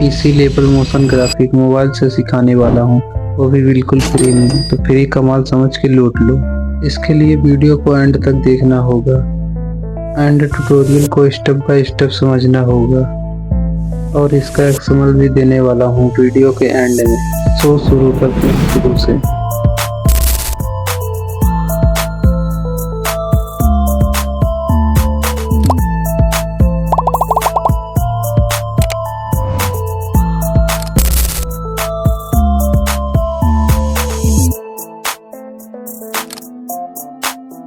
इसी level motion graphic mobile से सिखाने वाला हूँ, वो भी बिल्कुल फ्री में। तो फ्री कमाल समझ के लूट लो। इसके लिए वीडियो को एंड तक देखना होगा एंड ट्यूटोरियल को स्टेप बाय स्टेप समझना होगा, और इसका एक्सएमएल भी देने वाला हूँ वीडियो के एंड में। सो शुरू करते हैं शुरू से।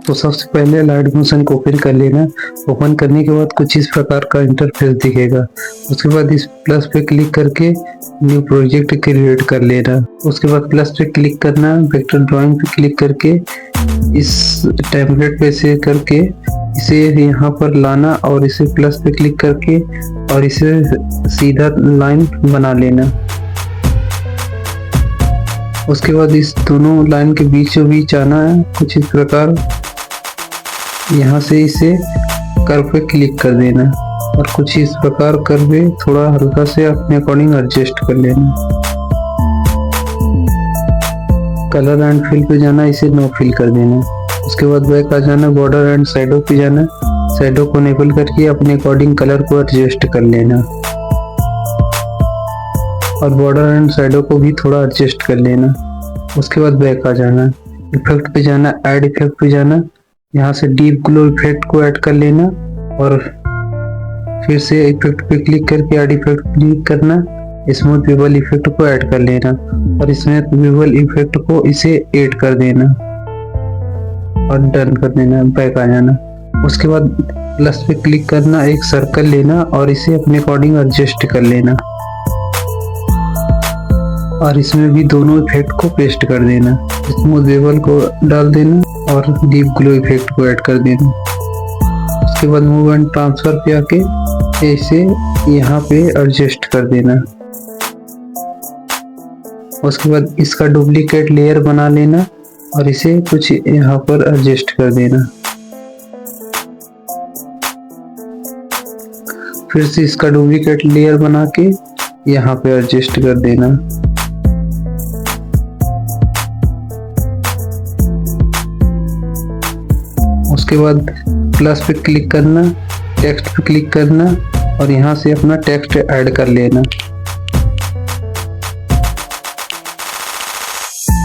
तो सबसे पहले लाइट मोशन को ओपन कर लेना। ओपन करने के बाद कुछ इस प्रकार का इंटरफेस दिखेगा। उसके बाद इस प्लस पे क्लिक करके न्यू प्रोजेक्ट क्रिएट कर लेना। उसके बाद प्लस पे क्लिक करना, वेक्टर ड्राइंग पे क्लिक करके इस टेम्पलेट पे से करके इसे यहाँ पर लाना और इसे प्लस पे क्लिक करके और इसे सीधा लाइन बना लेना। उसके बाद इस दोनों लाइन के बीचों बीच आना है कुछ इस प्रकार। यहाँ से इसे कर्व पे क्लिक कर देना और कुछ इस प्रकार कर्व पे थोड़ा हल्का से अपने अकॉर्डिंग एडजस्ट कर लेना। कलर एंड फिल पे जाना, इसे नो फिल कर देना। उसके बाद बैक आ जाना, बॉर्डर एंड शैडो पे जाना। शैडो को इनेबल करके अपने अकॉर्डिंग कलर को एडजस्ट कर लेना और बॉर्डर एंड शैडो को भी थोड़ा एडजस्ट कर लेना। उसके बाद बैक आ जाना, इफेक्ट पे जाना, ऐड इफेक्ट पे जाना। यहाँ से डीप ग्लो इफेक्ट को ऐड कर लेना और फिर से इफेक्ट पे क्लिक करके ऐड इफेक्ट क्लिक करना। स्मूथ विबल इफेक्ट को ऐड कर लेना और स्मूथ विबल इफेक्ट को इसे ऐड कर देना और डन कर देना। बैक आ जाना। उसके बाद प्लस पे क्लिक करना, एक सर्कल लेना और इसे अपने अकॉर्डिंग एडजस्ट कर लेना और इसमें भी दोनों इफेक्ट को पेस्ट कर देना। स्मूथ विबल को डाल देना और डीप ग्लो इफेक्ट को ऐड कर देना। उसके बाद मूव एंड ट्रांसफर पे आके इसे यहाँ पे एडजस्ट कर देना। उसके बाद इसका डुप्लीकेट लेयर बना लेना और इसे कुछ यहाँ पर एडजस्ट कर देना। फिर से इसका डुप्लीकेट लेयर बना के यहाँ पे एडजस्ट कर देना। उसके बाद प्लस पे क्लिक करना, टेक्स्ट पे क्लिक करना और यहाँ से अपना टेक्स्ट ऐड कर लेना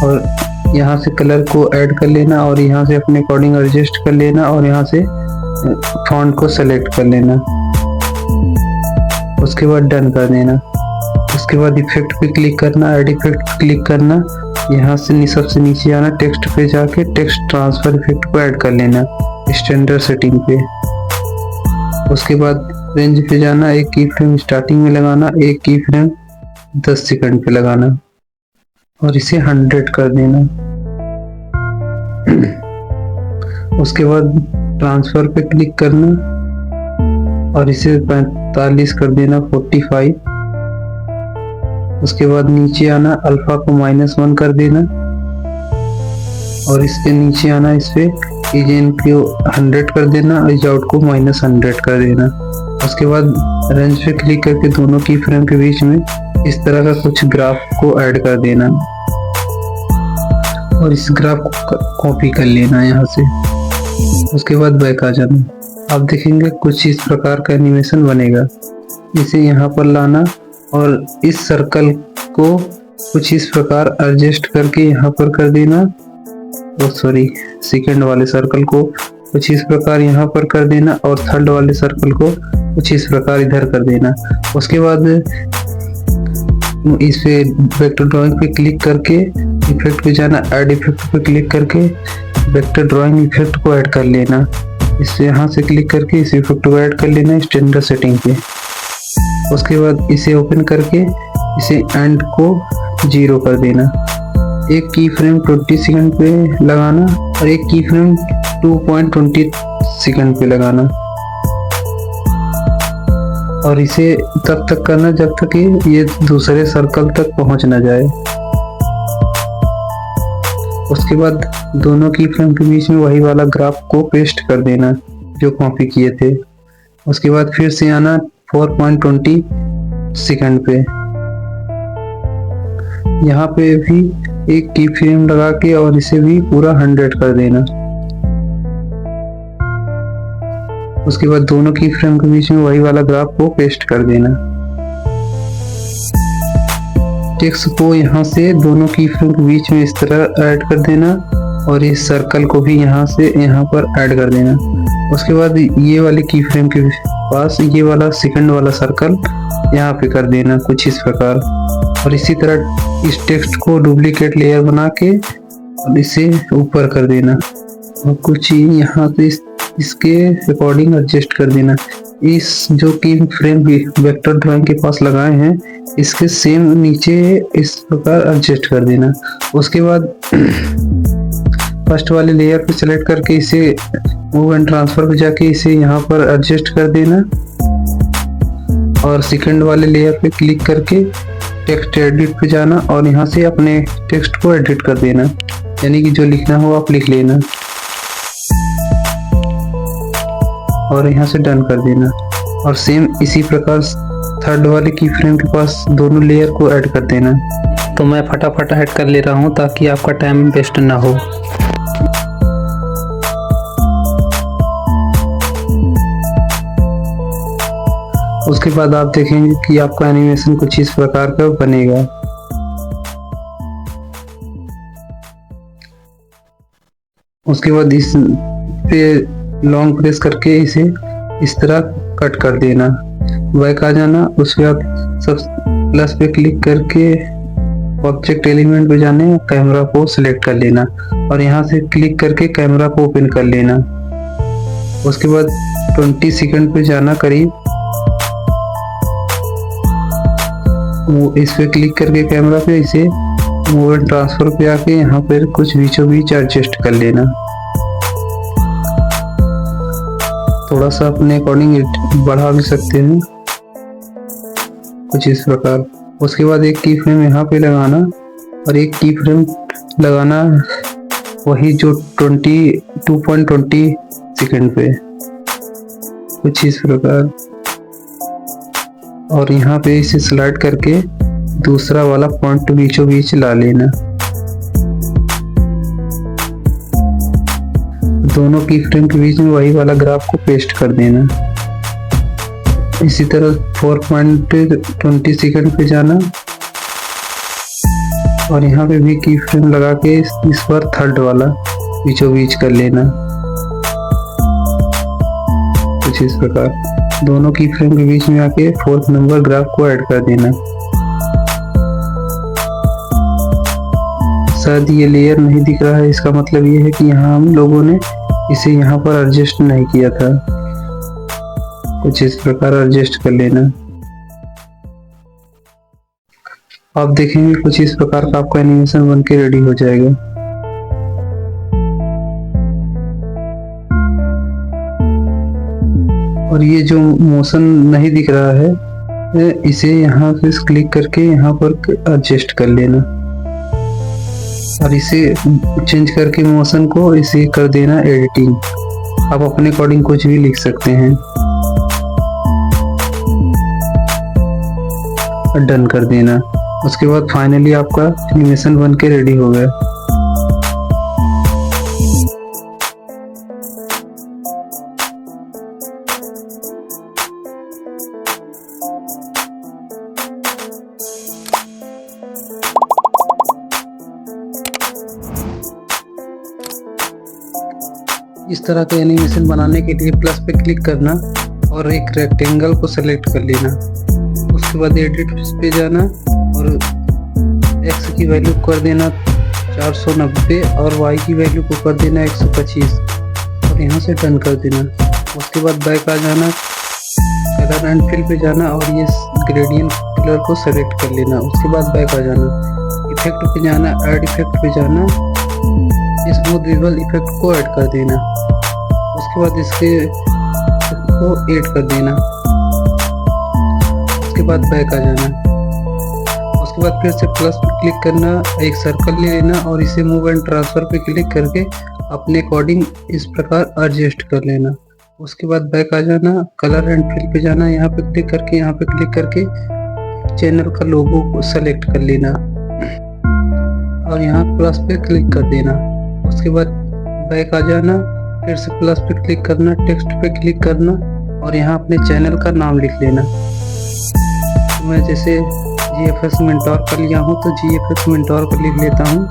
और यहाँ से कलर को ऐड कर लेना और यहाँ से अपने अकॉर्डिंग एडजस्ट कर लेना और यहाँ से फॉन्ट को सेलेक्ट कर लेना। उसके बाद डन कर देना। उसके बाद इफेक्ट पे क्लिक करना, ऐड इफेक्ट पे क्लिक करना। यहाँ से सबसे नीचे आना, टेक्स्ट पे जाके टेक्स्ट ट्रांसफर इफेक्ट को ऐड कर लेना स्टैंडर्ड सेटिंग पे। उसके बाद रेंज पे जाना, एक की फ्रेम स्टार्टिंग में लगाना, एक की फ्रेम 10 सेकंड पे लगाना और इसे 100 कर देना। उसके बाद ट्रांसफर पे क्लिक करना और इसे 45 कर देना, 45। उसके बाद नीचे आना, अल्फा को -1 कर देना और इसके नीचे आना, इस पे ईजेन को 100 कर देना और आउट को -100 कर देना। उसके बाद रेंज पे क्लिक करके दोनों की फ्रेम के बीच में इस तरह का कुछ ग्राफ को ऐड कर देना और इस ग्राफ को कॉपी कर लेना यहाँ से। उसके बाद बैक आ जाना। आप देखेंगे कुछ इस प्रकार का एनिमेशन बनेगा। इसे यहाँ पर लाना और इस सर्कल को कुछ इस प्रकार एडजस्ट करके यहाँ पर कर देना। सेकंड वाले सर्कल को कुछ इस प्रकार यहाँ पर कर देना और थर्ड वाले सर्कल को कुछ इस प्रकार इधर कर देना। उसके बाद इस पे वेक्टर ड्राइंग पे क्लिक करके इफेक्ट पे जाना, ऐड इफेक्ट पे क्लिक करके वेक्टर ड्राइंग इफेक्ट को ऐड कर लेना। इससे यहाँ से क्लिक करके इस इफेक्ट को ऐड कर लेना स्टैंडर्ड सेटिंग पे। उसके बाद इसे ओपन करके इसे एंड को 0 कर देना। एक की फ्रेम 20 सेकंड पे लगाना और एक की फ्रेम 2.20 सेकंड पे लगाना और इसे तब तक करना जब तक कि ये दूसरे सर्कल तक पहुंच ना जाए। उसके बाद दोनों की फ्रेम के बीच में वही वाला ग्राफ को पेस्ट कर देना जो कॉपी किए थे। उसके बाद फिर से आना 4.20 सेकंड पे यहाँ पे भी एक की फ्रेम लगा के और इसे भी पूरा 100 कर देना। उसके बाद दोनों की फ्रेम के बीच में वही वाला ग्राफ को पेस्ट कर देना। टेक्स्ट को यहाँ से दोनों की फ्रेम के बीच में इस तरह ऐड कर देना और इस सर्कल को भी यहाँ से यहाँ पर ऐड कर देना। उसके बाद ये वाले की फ्रेम के पास ये वाला सेकंड वाला सर्कल यहाँ पे कर देना कुछ इस प्रकार। और इसी तरह इस टेक्स्ट को डुप्लीकेट लेयर बना के और इसे ऊपर कर देना और कुछ यहाँ पे इसके अकॉर्डिंग एडजस्ट कर देना। इस जो की फ्रेम वेक्टर ड्राइंग के पास लगाए हैं इसके सेम नीचे इस प्रकार एडजस्ट कर देना। उसके बाद फर्स्ट वाले लेयर पे सेलेक्ट करके इसे मूव एंड ट्रांसफर पे जाके इसे यहाँ पर एडजस्ट कर देना और सेकंड वाले लेयर पे क्लिक करके टेक्स्ट एडिट पे जाना और यहाँ से अपने टेक्स्ट को एडिट कर देना, यानी कि जो लिखना हो आप लिख लेना और यहाँ से डन कर देना। और सेम इसी प्रकार थर्ड वाले की फ्रेम के पास दोनों लेयर को ऐड कर देना। तो मैं फटाफट ऐड कर ले रहा हूँ ताकि आपका टाइम वेस्ट ना हो। उसके बाद आप देखेंगे कि आपका एनिमेशन कुछ इस प्रकार का बनेगा। उसके बाद इस पे लॉन्ग प्रेस करके इसे इस तरह कट कर देना, बैक आ जाना। उसके बाद सब प्लस पे क्लिक करके ऑब्जेक्ट एलिमेंट पे जाने कैमरा को सिलेक्ट कर लेना और यहाँ से क्लिक करके कैमरा को ओपन कर लेना। उसके बाद 20 सेकंड पे जाना करीब, वो इस पे क्लिक करके कैमरा पे इसे मूव एंड ट्रांसफर पे आके यहाँ पर कुछ बीचों बीच एडजस्ट कर लेना, थोड़ा सा अपने अकॉर्डिंग बढ़ा भी सकते हैं कुछ इस प्रकार। उसके बाद एक की फ्रेम यहाँ पे लगाना और एक की फ्रेम लगाना वही जो 2.20 सेकंड पे कुछ इस प्रकार। और यहाँ पे इसे स्लाइड करके दूसरा वाला पॉइंट बीचों बीच ला लेना। दोनों की फ्रेम के बीच में वही वाला ग्राफ को पेस्ट कर देना। इसी तरह 4.20 सेकंड पे जाना और यहाँ पे भी की फ्रेम लगा के इस बार थर्ड वाला बीचों बीच कर लेना कुछ इस प्रकार। दोनों की फ्रेम के बीच में आके फोर्थ नंबर ग्राफ को ऐड कर देना। शायद ये लेयर नहीं दिख रहा है, इसका मतलब ये है कि यहाँ हम लोगों ने इसे यहाँ पर एडजस्ट नहीं किया था, कुछ इस प्रकार एडजस्ट कर लेना। आप देखेंगे कुछ इस प्रकार का आपका एनिमेशन बनके रेडी हो जाएगा। और ये जो मोशन नहीं दिख रहा है इसे यहाँ पे क्लिक करके यहाँ पर एडजस्ट कर लेना और इसे चेंज करके मोशन को इसे कर देना एडिटिंग। आप अपने अकॉर्डिंग कुछ भी लिख सकते हैं, डन कर देना। उसके बाद फाइनली आपका एनिमेशन बन के रेडी हो गया। इस तरह के एनिमेशन बनाने के लिए प्लस पे क्लिक करना और एक रेक्टेंगल को सेलेक्ट कर लेना। उसके बाद एडिट पे जाना और एक्स की वैल्यू कर देना 490 और वाई की वैल्यू को कर देना 125 और यहाँ से डन कर देना। उसके बाद बैक आ जाना, कलर एंड फिल पे जाना और ये ग्रेडियंट कलर को सेलेक्ट कर लेना। उसके बाद बैक आ जाना, इफेक्ट पे जाना, ऐड इफेक्ट पे जाना, स्मूथ विजुअल इफेक्ट को ऐड कर देना। उसके बाद इसके को ऐड कर देना। उसके बाद बैक आ जाना। उसके बाद फिर से प्लस पे क्लिक करना, एक सर्कल ले लेना और इसे मूव एंड ट्रांसफर पे क्लिक करके अपने अकॉर्डिंग इस प्रकार एडजस्ट कर लेना। उसके बाद बैक आ जाना, कलर एंड फिल पे जाना, यहाँ पे क्लिक करके चैनल का लोगो को सेलेक्ट कर लेना और यहाँ प्लस पे क्लिक कर देना। उसके बाद बैक आ जाना, फिर से प्लस पे क्लिक करना, टेक्स्ट पे क्लिक करना और यहाँ अपने चैनल का नाम लिख लेना। तो मैं जैसे GFX मेंटोर का लिया हूँ तो GFX मेंटोर को लिख लेता हूँ।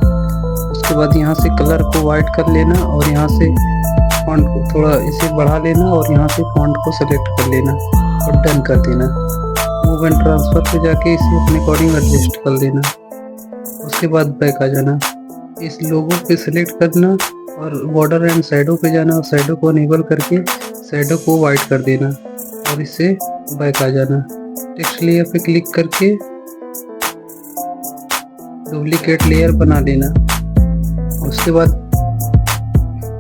उसके बाद यहाँ से कलर को वाइट कर लेना और यहाँ से फॉन्ट को थोड़ा इसे बढ़ा लेना और यहाँ से फॉन्ट को सेलेक्ट कर लेना और डन कर देना। मूव एंड ट्रांसफर पे जाके इसे अपने अकॉर्डिंग एडजस्ट कर लेना। उसके बाद बैक आ जाना, इस लोगो पे सेलेक्ट करना और बॉर्डर एंड शैडो पे जाना और शैडो को इनेबल करके शैडो को वाइट कर देना और इससे बैक आ जाना। टेक्स्ट लेयर पे क्लिक करके डुप्लीकेट लेयर बना लेना। उसके बाद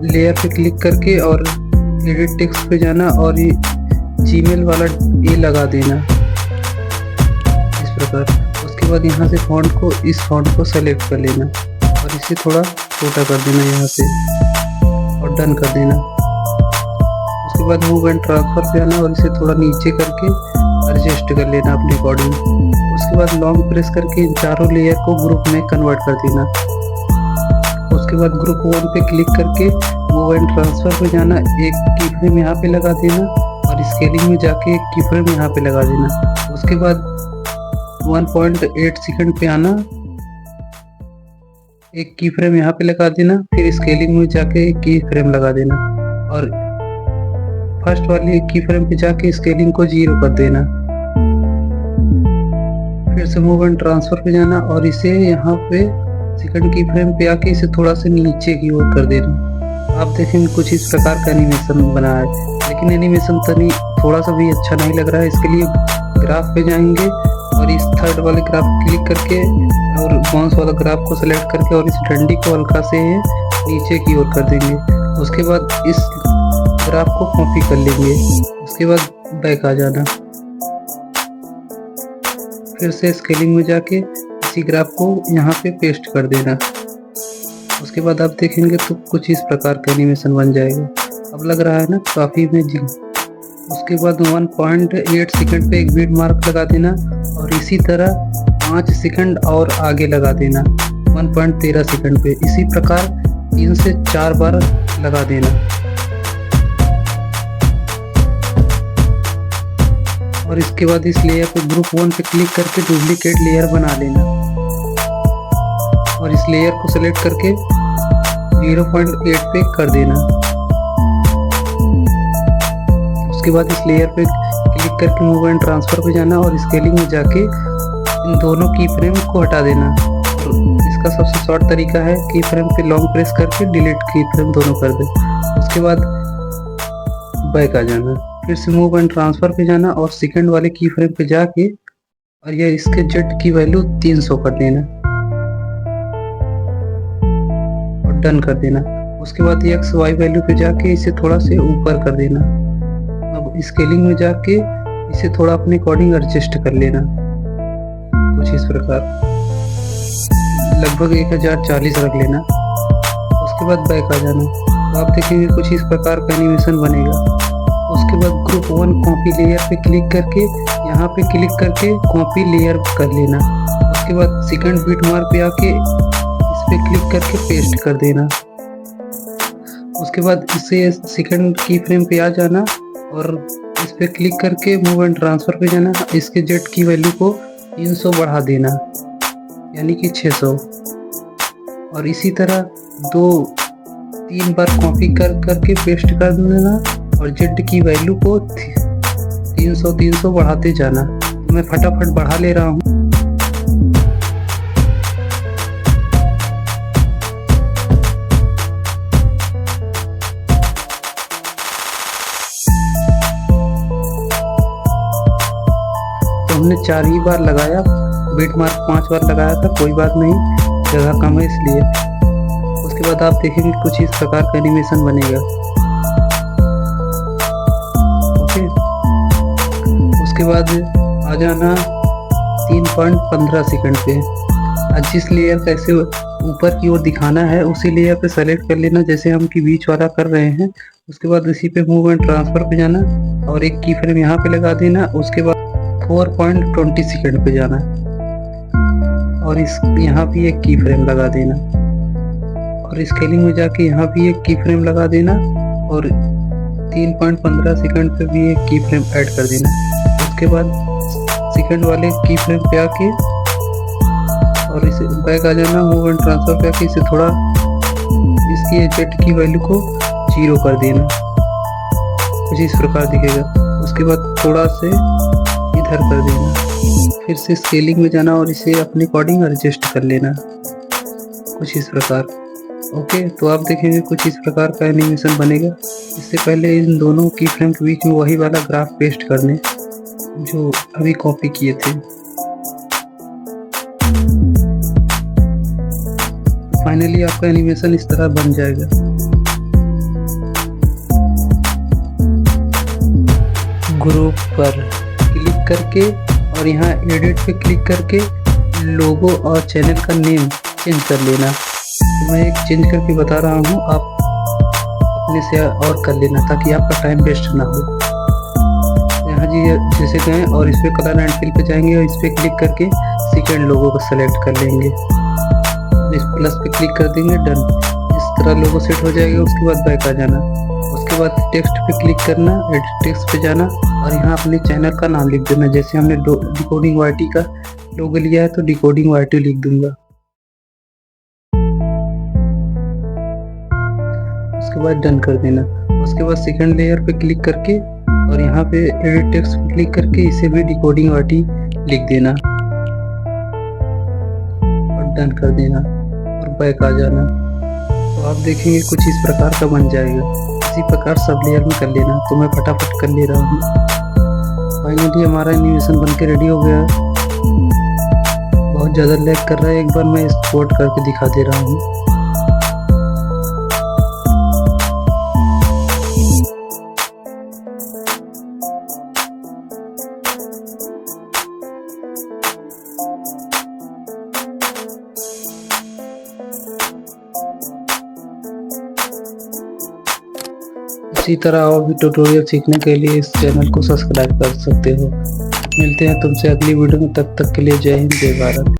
लेयर पे क्लिक करके और एडिट टेक्स्ट पे जाना और ये जीमेल वाला ये लगा देना इस प्रकार। उसके बाद यहाँ से फॉन्ट को इस फॉन्ट को सेलेक्ट कर लेना और इसे थोड़ा छोटा कर देना यहाँ से और डन कर देना। उसके बाद मूव एंड ट्रांसफर पे आना और इसे थोड़ा नीचे करके एडजस्ट कर लेना अपने अकॉर्डिंग। उसके बाद लॉन्ग प्रेस करके इन चारों लेयर को ग्रुप में कन्वर्ट कर देना। उसके बाद ग्रुप 1 पे क्लिक करके मूव एंड ट्रांसफर पे जाना, एक की फ्रेम यहाँ पे लगा देना और स्केलिंग में जाके एक की फ्रेम यहाँ पे लगा देना। उसके बाद 1.8 सेकंड पे आना, एक की फ्रेम यहाँ पे लगा देना, फिर स्केलिंग में जाके एक की फ्रेम लगा देना और फर्स्ट वाली की फ्रेम पे जाके स्केलिंग को 0 कर देना। फिर से मूव एंड ट्रांसफर पे जाना और इसे यहाँ पे सेकंड की फ्रेम पे आके इसे थोड़ा सा नीचे की ओर कर देना। आप देखेंगे कुछ इस प्रकार का एनिमेशन बना है, लेकिन एनिमेशन थोड़ा सा भी अच्छा नहीं लग रहा है। इसके लिए ग्राफ पे जाएंगे और इस थर्ड वाले ग्राफ क्लिक करके और बाउंस वाला ग्राफ को सेलेक्ट करके और इस डंडी को हल्का से नीचे की ओर कर देंगे। उसके बाद इस ग्राफ को कॉपी कर लेंगे। उसके बाद बैक आ जाना, फिर से स्केलिंग में जाके इसी ग्राफ को यहाँ पे पेस्ट कर देना। उसके बाद आप देखेंगे तो कुछ इस प्रकार का एनिमेशन बन जाएगा। अब लग रहा है ना काफ़ी इमेजिंग। उसके बाद 1.8 सेकंड पे एक बीट मार्क लगा देना और इसी तरह 5 सेकंड और आगे लगा देना 1.13 सेकंड पे। इसी प्रकार 3 से 4 बार लगा देना और इसके बाद इस लेयर पे ग्रुप 1 पे क्लिक करके डुप्लीकेट लेयर बना लेना और इस लेयर को सेलेक्ट करके 0.8 पे कर देना। उसके बाद इस लेयर पे क्लिक करके मूव एंड ट्रांसफर पे जाना और स्केलिंग में जाके इन दोनों की फ्रेम को हटा देना। और इसका सबसे शॉर्ट तरीका है की फ्रेम पे लॉन्ग प्रेस करके डिलीट की फ्रेम दोनों कर दे। उसके बाद बैक आ जाना, फिर से मूव एंड ट्रांसफर पे जाना और सेकंड वाले की फ्रेम पे जाके और यह इसके जेड की वैल्यू 300 कर देना और डन कर देना। उसके बाद एक्स वाई वैल्यू पे जाके इसे थोड़ा से ऊपर कर देना। अब स्केलिंग में जाके इसे थोड़ा अपने अकॉर्डिंग एडजस्ट कर लेना कुछ इस प्रकार, लगभग 1040 रख लेना। उसके बाद बैक आ जाना, तो आप देखेंगे कुछ इस प्रकार का एनिमेशन बनेगा। उसके बाद ग्रुप 1 कॉपी लेयर पे क्लिक करके यहाँ पे क्लिक करके कॉपी लेयर कर लेना। उसके बाद सेकंड बीट मार्क पे आके इस पे क्लिक करके पेस्ट कर देना। उसके बाद इसे सेकंड की फ्रेम पे आ जाना और इस पे क्लिक करके मूव एंड ट्रांसफर पे जाना। इसके जेड की वैल्यू को 300 बढ़ा देना यानी कि 600 और इसी तरह 2-3 बार कॉपी करके पेस्ट कर देना और जेड की वैल्यू को 300 बढ़ाते जाना। तो मैं फटाफट बढ़ा ले रहा हूँ। तो हमने 4 ही बार लगाया, बीट मार्क 5 बार लगाया था, कोई बात नहीं, जगह कम है इसलिए। उसके बाद आप देखेंगे कुछ इस प्रकार का एनिमेशन बनेगा। उसके बाद आ जाना 3.15 सेकंड पे। आज जिस लेयर का ऐसे ऊपर की ओर दिखाना है उसी लेयर पे सेलेक्ट कर लेना जैसे हम की बीच वाला कर रहे हैं। उसके बाद इसी पे मूव एंड ट्रांसफर पे जाना और एक की फ्रेम यहाँ पे लगा देना। उसके बाद 4.20 सेकंड पे जाना और इस यहाँ भी एक की फ्रेम लगा देना और स्केलिंग में जाके यहाँ भी एक की फ्रेम लगा देना और 3.15 सेकंड पे भी एक की फ्रेम ऐड कर देना। उसके बाद सेकंड वाले की फ्रेम पे आके और इसे बैक आ जाना, मूव एंड ट्रांसफर पे आके इसे थोड़ा इसकी एजेट की वैल्यू को 0 कर देना, कुछ इस प्रकार दिखेगा। उसके बाद थोड़ा से इधर कर देना, फिर से स्केलिंग में जाना और इसे अपने अकॉर्डिंग एडजस्ट कर लेना, कुछ इस प्रकार। ओके, तो आप देखेंगे कुछ इस प्रकार का एनिमेशन बनेगा। इससे पहले इन दोनों की फ्रेम के बीच में वही वाला ग्राफ पेस्ट कर दें जो अभी कॉपी किए थे। फाइनली आपका एनिमेशन इस तरह बन जाएगा। ग्रुप पर क्लिक करके और यहाँ एडिट पे क्लिक करके लोगो और चैनल का नेम चेंज कर लेना। तो मैं एक चेंज करके बता रहा हूँ, आप अपने से और कर लेना ताकि आपका टाइम वेस्ट ना हो। यहाँ जी जैसे गए और इस पर कलर एंड फिल पे जाएंगे और इस पर क्लिक करके सेकंड लोगो को सेलेक्ट कर लेंगे, इस प्लस पे क्लिक कर देंगे, डन। इस तरह लोगो सेट हो जाएगा। उसके बाद बैक आ जाना, उसके बाद टेक्स्ट पे क्लिक करना, एडिट टेक्स्ट पे जाना और यहाँ अपने चैनल का नाम लिख देना। जैसे हमने डिकोडिंग वाईटी का लोगो लिया है तो डिकोडिंग वाईटी लिख दूंगा। उसके बाद डन कर देना। उसके बाद सेकंड लेयर पे क्लिक करके और यहाँ पे एडिट टेक्स्ट पे क्लिक करके इसे भी डिकोडिंग वाईटी लिख देना और डन कर देना और बैक आ जाना। तो आप देखेंगे कुछ इस प्रकार का बन जाएगा। इसी प्रकार सब लेयर में कर लेना। तो मैं फटाफट कर ले रहा हूँ। फाइनली हमारा एनिमेशन बनके रेडी हो गया। बहुत ज़्यादा लैग कर रहा है, एक बार मैं एक्सपोर्ट करके दिखा दे रहा हूँ। इसी तरह और भी ट्यूटोरियल सीखने के लिए इस चैनल को सब्सक्राइब कर सकते हो। मिलते हैं तुमसे अगली वीडियो में, तब तक के लिए जय हिंद, जय भारत।